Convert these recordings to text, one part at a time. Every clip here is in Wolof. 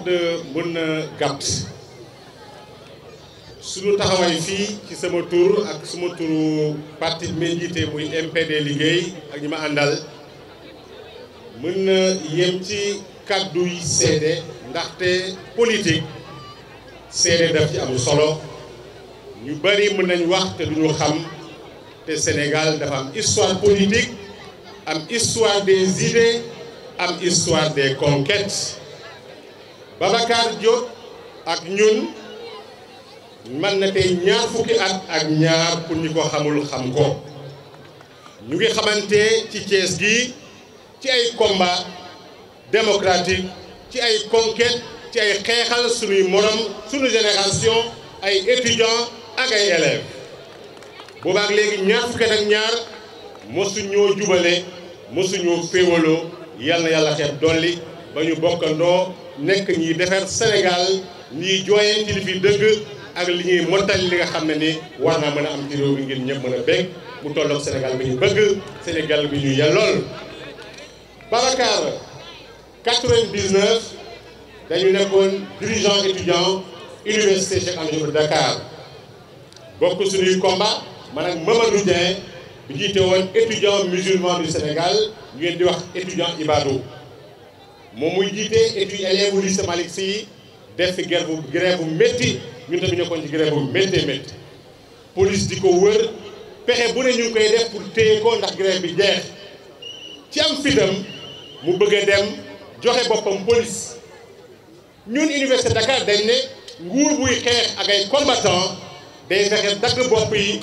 kàddu mën na gàtt suñu taxawaay fii ci sama tur ak suma turu parti bi may jiite muy MPD liggéey ak ñi ma àndal mën na yem ci kàddu yi seede ndaxte politique seede daf ci am solo ñu bari mën nañ wax te duñu xam te Sénégal dafa am histoire politique am histoire des idées am histoire des conquêtes Babacar Diop ak ñun man na tey ñaar fukki at ak ñaar pour ñi ko xamul xam ko ñu ngi xamante ci Thiès gi ci ay combat démocratique ci ay conquête ci ay xeexal suñuy morom suñu génération ay étudiants ak ay élèves boobaak léegi ñaar fukki at ak ñaar mosuñoo jubale mosuñoo féewaloo yal na yàlla xeeb dolli ba ñu bokkandoo nekk ñiy defar Sénégal ñiy jooyanti li fi dëgg ak li ñuy mottali li nga xam ne ni war naa mën a am ci réew mi ngir ñëpp mën a bég mu tolloog Sénégal bi ñu bëgg Sénégal bi ñu yellool. Babacar 99 dañu nekkoon dirigeant étudiant université Cheikh Anta Diop de Dakar bokk suñuy combat man ak Mamadou Dieng bi jiite woon étudiant musulman du Sénégal ñu ngeen di wax étudiant Ibadou moom muy jiite élèves bu lycée Malick Sy def fi grève bu métti ñun tamit nekkoon ci grève bu méttee métti police di ko wër pexe bu ne ñu ngi koy def pour téye ko ndax grève bi jeex ci am fitam mu bëgg a dem joxe boppam police ñun université Dakar dañ ne nguur buy xeex ak ay combattants day fexe dagg bopp yi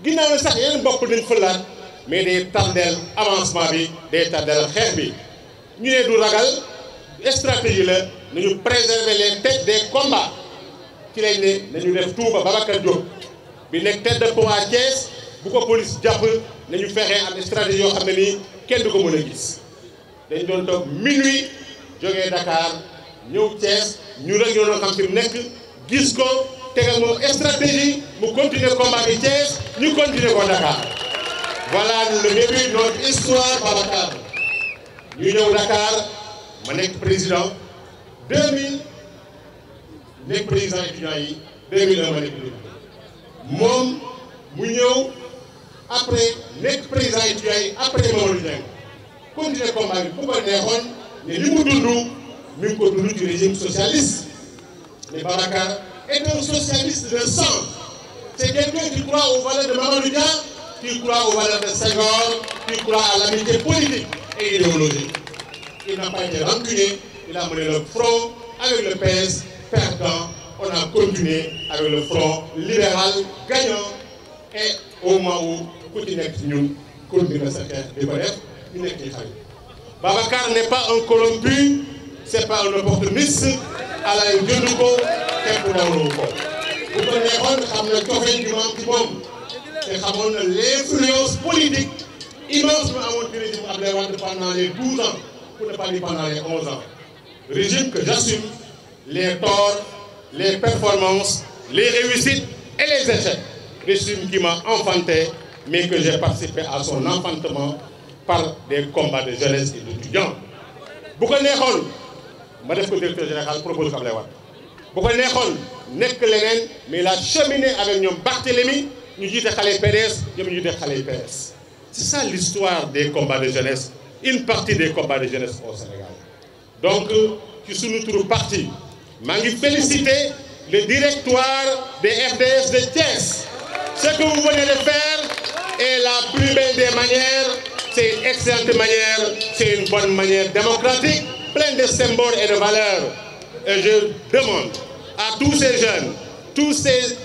ginnaaw na sax yeneen bopp nañ fëlaat mais day tardeel avancement bi day tardeel xeex bi ñu ne du ragal stratégie la nañu préserver les têtes des combats ci lañ ne nañu def Touba Babacar Diop bi nekk tête de pont à Thiès bu ko police jàpp nañu fexe am stratégie yoo xam ne nii kenn du ko mën a gis dañ doon toog minuit jógee Dakar ñëw Thiès ñu rek ñoo doon xam fi mu nekk gis ko tegal moom stratégie mu continuer combat bi Thiès ñu continuer ko Dakar voilà le début de notre histoire Babacar ñu ñëw Dakar ma nekk président 2000 nekk président étudiant yi 2001 ma nekk moom mu ñëw après nekk président étudiant yi après Mamadou Dieng continuer combat bi bu ko neexoon ne li mu dund mi ngi ko dund ci régime socialiste mais Babacar est un socialiste de sang c'est quelqu'un qui croit aux valeurs de Mamadou Dia qui croit aux valeurs de Senghor qui croit à l'amitié politique et idéologique. Il n'a pas été rancunier, il a mené le front avec le PS perdant. On a continué avec le front libéral gagnant et au moment où ku ci nekk ci ñun continué sa xeex di ko def ñu nekk ci xarit. Babacar n'est pas un corrompu, c'est pas un opportuniste à la jënd ko kenn dawlu ko bu ko neexoon xam na cofeel gi mu am ci moom te xamoon na l'influence politique immense mu amoon ci régime Abdoulaye Wade pendant les 12 ans pour ne pas dire pendant les 11 ans régime que j'assume les torts les performances les réussites et les échecs régime qui m'a enfanté mais que j'ai participé à son enfantement par des combats de jeunesse et d'étudiants bu ko neexoon ma def ko directeur général propose ko Abdoulaye Wade bu ko neexoon nekk leneen mais il a cheminé avec ñoom Barthélémy ñu jiite xale PDS ñoom ñu jiite xale PS. C'est ça l'histoire des combats de jeunesse une partie des combats de jeunesse au Sénégal donc ci sunu turu parti maa ngi féliciter le directoire des FDS de Thiès ce que vous venez de faire est la plus belle des manières c'est une excellente manière c'est une bonne manière démocratique pleine de symboles et de valeurs et je demande à tous ces jeunes tous ces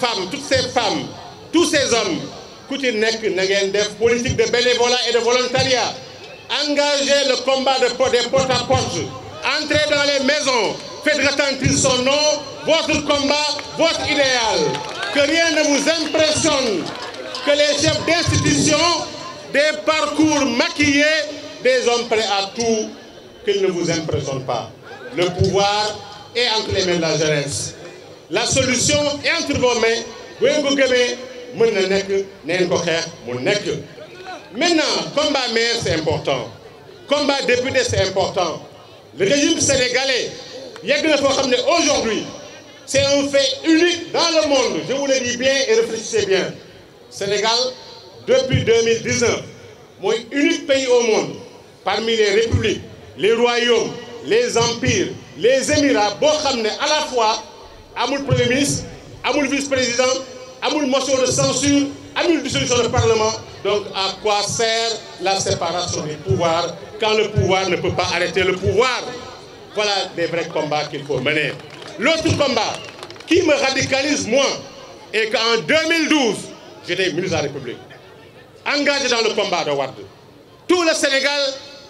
femmes toutes ces femmes tous ces hommes ku ci nekk na ngeen def politique de bénévolat et de volontariat engagez le combat des porte-à-porte entrez dans les maisons faites retentir son nom votre combat votre idéal que rien ne vous impressionne que les chefs d'institution des parcours maquillés des hommes prêts à tout qu'ils ne vous impressionnent pas le pouvoir est entre les mains de la jeunesse la solution est entre vos mains bu ngeen ko gëmee mën na nekk neen ko xeex mu nekk maintenant combat maire c'est important combat député c'est important le régime sénégalais yegg na foo xam ne aujourd'hui c'est un fait unique dans le monde, je vous le dis bien et réfléchissez bien. Sénégal, depuis 2019, mooy unique pays au monde parmi les républiques, les royaumes, les empires, les émirats boo xam ne à la fois amul premier ministre, amul vice-président, amul motion de censure, amul dissolution du parlement. Donc à quoi sert la séparation des pouvoirs quand le pouvoir ne peut pas arrêter le pouvoir? Voilà des vrais combats qu'il faut mener. L'autre combat qui me radicalise moi est qu'en 2012, j'étais ministre de la République, engagé dans le combat de Wade. Tout le Sénégal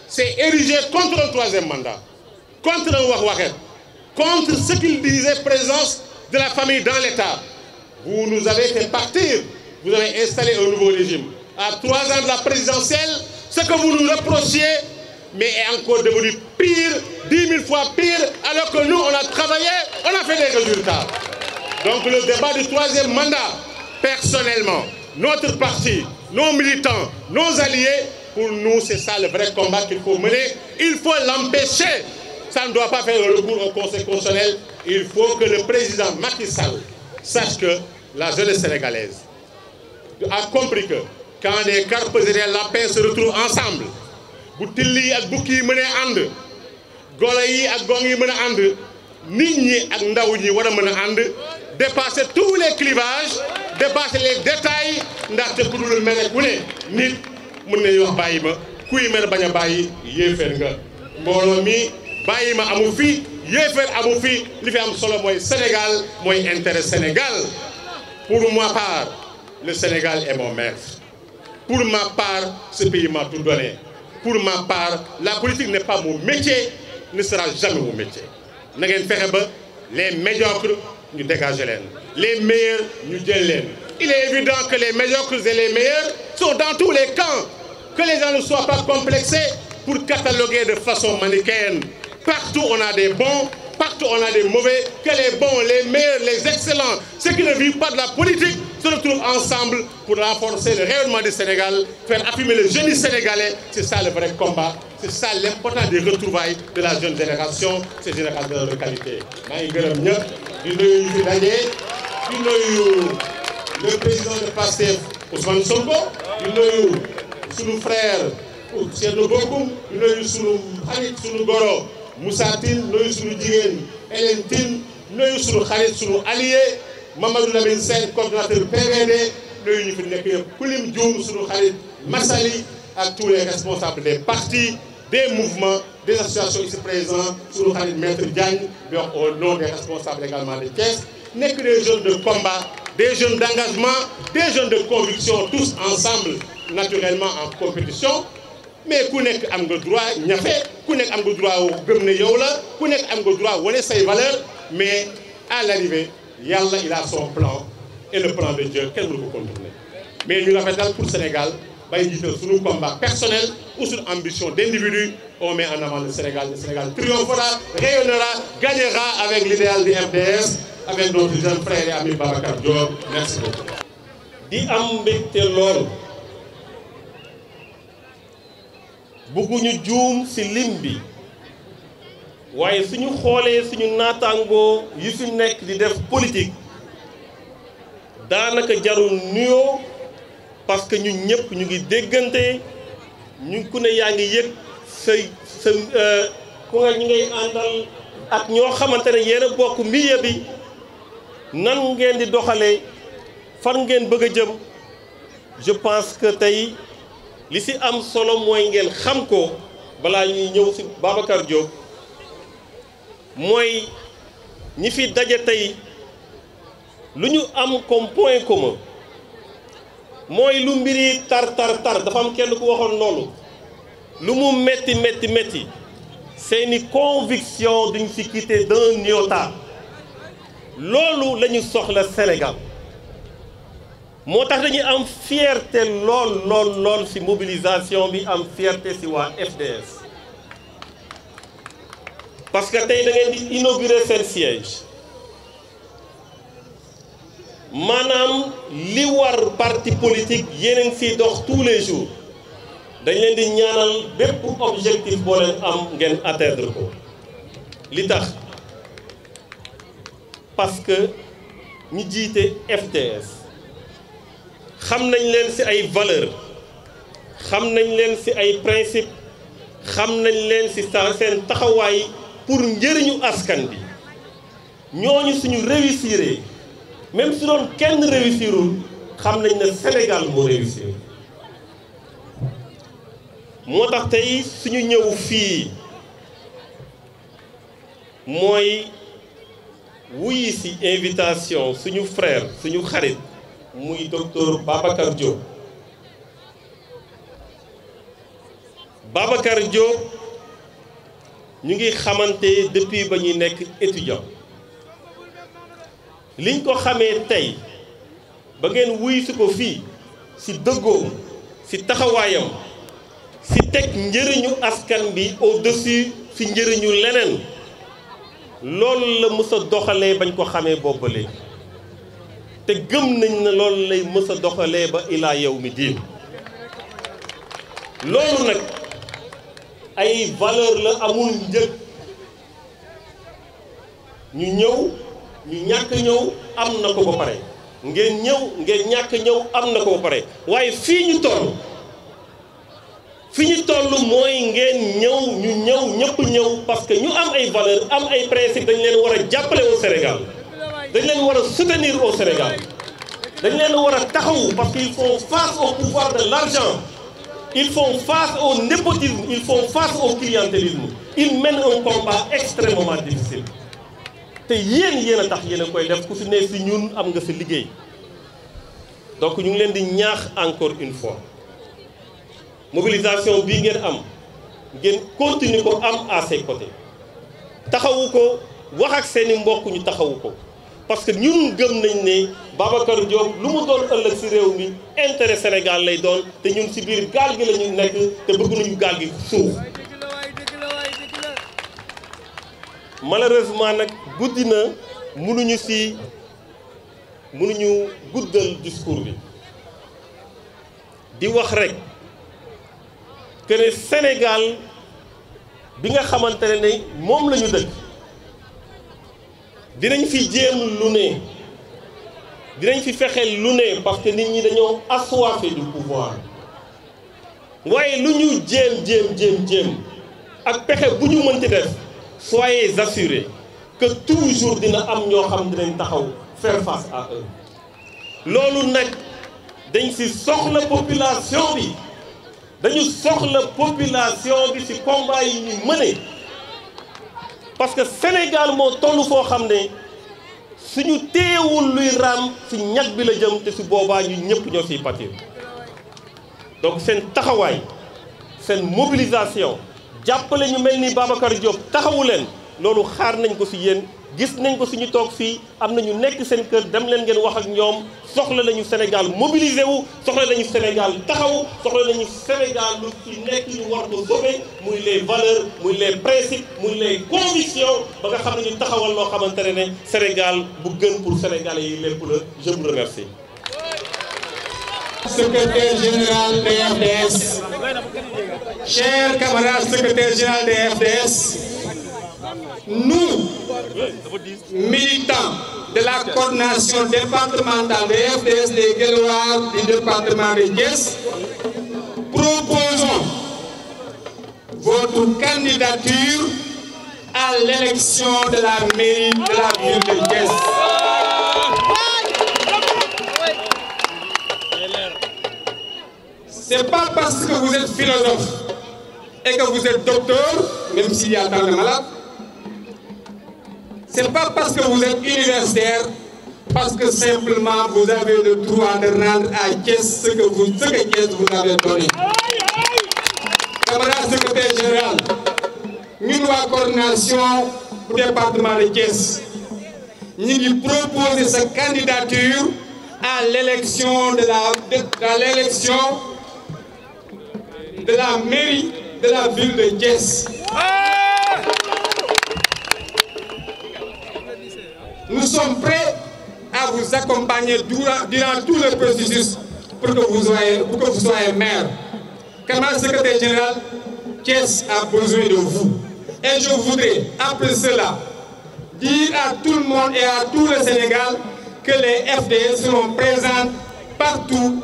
s'est érigé contre un troisième mandat, contre un wax-waxet, contre ce qu'il disait présence de la famille dans l'État. Vous nous avez fait partir, vous avez installé un nouveau régime. À 3 ans de la présidentielle, ce que vous nous reprochiez, mais est encore devenu pire, 10 000 fois pire, alors que nous, on a travaillé, on a fait des résultats. Donc le débat du troisième mandat, personnellement, notre parti, nos militants, nos alliés, pour nous, c'est ça le vrai combat qu'il faut mener. Il faut l'empêcher. Ça ne doit pas faire le recours au Conseil constitutionnel. Il faut que le président Macky Sall sache que la jeunesse sénégalaise a compris que quand les carpes et les lapins se retrouvent ensemble, bu tilli yi ak bukki yi mën a ànd, golo yi ak gong yi mën a ànd, nit ñi ak ndaw ñi war a mën a ànd, dépasser tous les clivages, dépasser les détails, ndaxte ku dul mel ku ne nit mën nañu wax bàyyi ma kuy mel bañ a bàyyi yéeféer nga. Mbooloo mi bàyyi ma amu fi yéeféer amu fi, li fi am solo mooy Sénégal, mooy intérêt Sénégal. Pour ma part, le Sénégal est mon maître. Pour ma part, ce pays m'a tout donné. Pour ma part, la politique n'est pas mon métier, ne sera jamais mon métier. Na ngeen fexe ba les médiocres ñu dégager leen, les meilleurs ñu jël leen. Il est évident que les médiocres et les meilleurs sont dans tous les camps. Que les gens ne soient pas complexés pour cataloguer de façon manichéenne. Partout on a des bons, partout on a des mauvais, que les bons, les meilleurs, les excellents, ceux qui ne vivent pas de la politique, se retrouvent ensemble pour renforcer le rayonnement du Sénégal, faire affirmer le génie sénégalais. C'est ça le vrai combat, c'est ça l'importance des retrouvailles de la jeune génération, ces générations de qualité. maa ngi gërëm ñëpp di nuyu ñu fi daje, di nuyu le président de PASTEF Ousmane Sonko, di nuyu sunu frère Thierno Bocoum, di nuyu sunu xarit sunu goro Moussa Tine, nuyu sunu jigéen Hélène Tine, nuyu sunu xarit sunu allié Mamadou Lamine Sène, coordinateur PVD, nuyu ñu fi nekk yëpp ku lim juum sunu xarit Massali ak tous les responsables des partis, des mouvements, des associations ici présents, sunu xarit Maître Diagne bi wax au nom des responsables également de Thiès, nekk des jeunes de combat, des jeunes d'engagement, des jeunes de conviction, tous ensemble naturellement en compétition. Mais ku nekk am nga droit ñafe, ku nekk am nga droit gëm ne yow la, ku nekk am nga droit wane say valeurs, mais à l'arrivée Yàlla il a son plan et le plan de Dieu kenn mënu ko contourner. Mais ñu rafetal pour Sénégal bay jiital suñu combat personnel ou suñu ambition d'individu, on met en avant le Sénégal triomphera, rayonnera, gagnera avec l'idéal du FDS, avec notre jeune frère et ami Babacar Diop. Merci beaucoup. di am mbégte lool bëgguñu juum ci lim bi waaye suñu xoolee suñu naataangoo yu fi nekk di def politique daanaka jarul nuyoo parce que ñun ñëpp ñu ngi déggante ñu ku ne yaa ngi yëg sa ku nga ñu ngay àndal ak ñoo xamante ne yéen a bokk milieu bi nan ngeen di doxalee fan ngeen bëgg a jëm. Je pense que tey li ci am solo mooy ngeen xam ko balaa ñuy ñëw ci Babacar Diop mooy ñi fi daje tey lu ñu am comme point commun mooy lu mbiri tar dafa am kenn ku waxoon loolu lu mu metti seeni conviction duñ ci quitter d'un iota. Loolu la ñu soxla Sénégal moo tax dañuy am fierté lool ci mobilisation bi, am fierté ci waa FDS parce que tey da ngeen di inaugurer seen siège maanaam li war parti politique yeneen ci dox tous les jours dañ leen di ñaanal bépp objectif boo leen am ngeen atteindre ko. Li tax parce que ñi jiite FDS xam nañ leen ci ay valeurs xam nañ leen ci ay principes xam nañ leen ci seen taxawaay pour njëriñu askan bi ñooñu suñu réussiré même su doon kenn réussirul xam nañ ne Sénégal moo réussir moo tax tey suñu ñëw fii mooy wuyi ci invitation suñu frère suñu xarit muy docteur Babacar Diop. Babacar Diop ñu ngi xamante depuis ba ñuy nekk étudiant liñ ko xamee tey ba ngeen wuy si ko fii ci dëggoom ci taxawaayam ci teg njëriñu askan bi au-dessus ci njëriñu leneen loolu la mës a doxalee bañ ko xamee boobu ba léegi te gëm nañ ne loolu lay mës a doxalee ba ilaa yawmi diin loolu nag ay valeur la amul njëg ñu ñëw ñu ñàkk ñëw am na ko ba pare ngeen ñëw ngeen ñàkk ñëw am na ko ba pare waaye fii ñu toll mooy ngeen ñëw ñu ñëw ñëpp ñëw parce que ñu am ay valeur am ay principe dañ leen war a jàppale au Sénégal dañ leen war a soutenir au Sénégal dañ leen war a taxawu parce qu'ils font face au pouvoir de l'argent. Ils font face au népotisme, ils font face au clientélisme. Ils mènent un combat extrêmement difficile. te yéen a tax yéen a koy def ku si ne si ñun am nga sa liggéey donc ñu ngi leen di ñaax encore une fois mobilisation bii ngeen am ngeen continuer ko am à ses côtés taxawu ko wax ak seeni mbokk ñu taxawu ko parce que ñun gëm nañ ne Babacar Diop lu mu doon ëllëg ci réew mi intérêt Sénégal lay doon te ñun ci biir gaal gi la ñu nekk te bëgg nañu gaal gi suuf malheureusement nag guddi na mënuñu guddal discours bi di wax rek que ne Sénégal bi nga xamante ne moom la ñu dëkk dinañ fi jéem lu ne dinañ fi fexe lu ne parce que nit ñi dañoo assoiffé du pouvoir waaye lu ñu jéem ak pexe bu ñu mënti def soyez assurés que toujours dina am ñoo xam dinañ taxaw faire face à eux loolu nag dañ ci soxla population bi dañu soxla population bi ci combat yi ñu mëne parce que Sénégal moo toll foo xam ne suñu teewul luy raam ci ñag bi la jëm te su boobaa ñu ñëpp ñoo ciy pâtir donc seen taxawaay seen mobilisation jàppale ñu mel ni Babacar Diop taxawu leen loolu xaar nañ ko ci yéen gis nañ ko suñu toog fii am na ñu nekk seen kër dem leen ngeen wax ak ñoom soxla nañu Sénégal mobilisé wu soxla nañu Sénégal taxaw soxla nañu Sénégal lu ci nekk ñu war ko sauver muy les valeurs muy les principes muy les convictions ba nga xam ne ñu taxawal loo xamante ne Sénégal bu gën pour Sénégalais yi lépp la je vous remercie. Secrétaire général de FDS, chers camarades secrétaire général de FDS, nous, militants de la coordination départementale de FDS des Guelwaars du département de Thiès, proposons votre candidature à l'élection de la mairie de la ville de Thiès. C'est pas parce que vous êtes philosophe et que vous êtes docteur, même s'il y a tant de malades, c'est pas parce que vous êtes universitaire, parce que simplement vous avez le droit de rendre à Thiès ce que Thiès vous avez donné. Camarade secrétaire général, nous, la coordination du département de Thiès, nous proposons sa candidature à l'élection de la mairie de la ville de Thiès. Nous sommes prêts à vous accompagner durant tout le processus pour que vous soyez maire. Camarade secrétaire général, Thiès a besoin de vous. Et je voudrais, après cela, dire à tout le monde et à tout le Sénégal que les FDS seront présents partout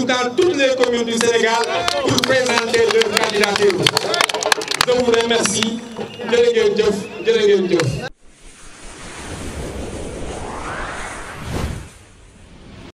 dans toutes les communes du Sénégal pour présenter leur candidature. Je vous remercie. Jërë ngeen jëf.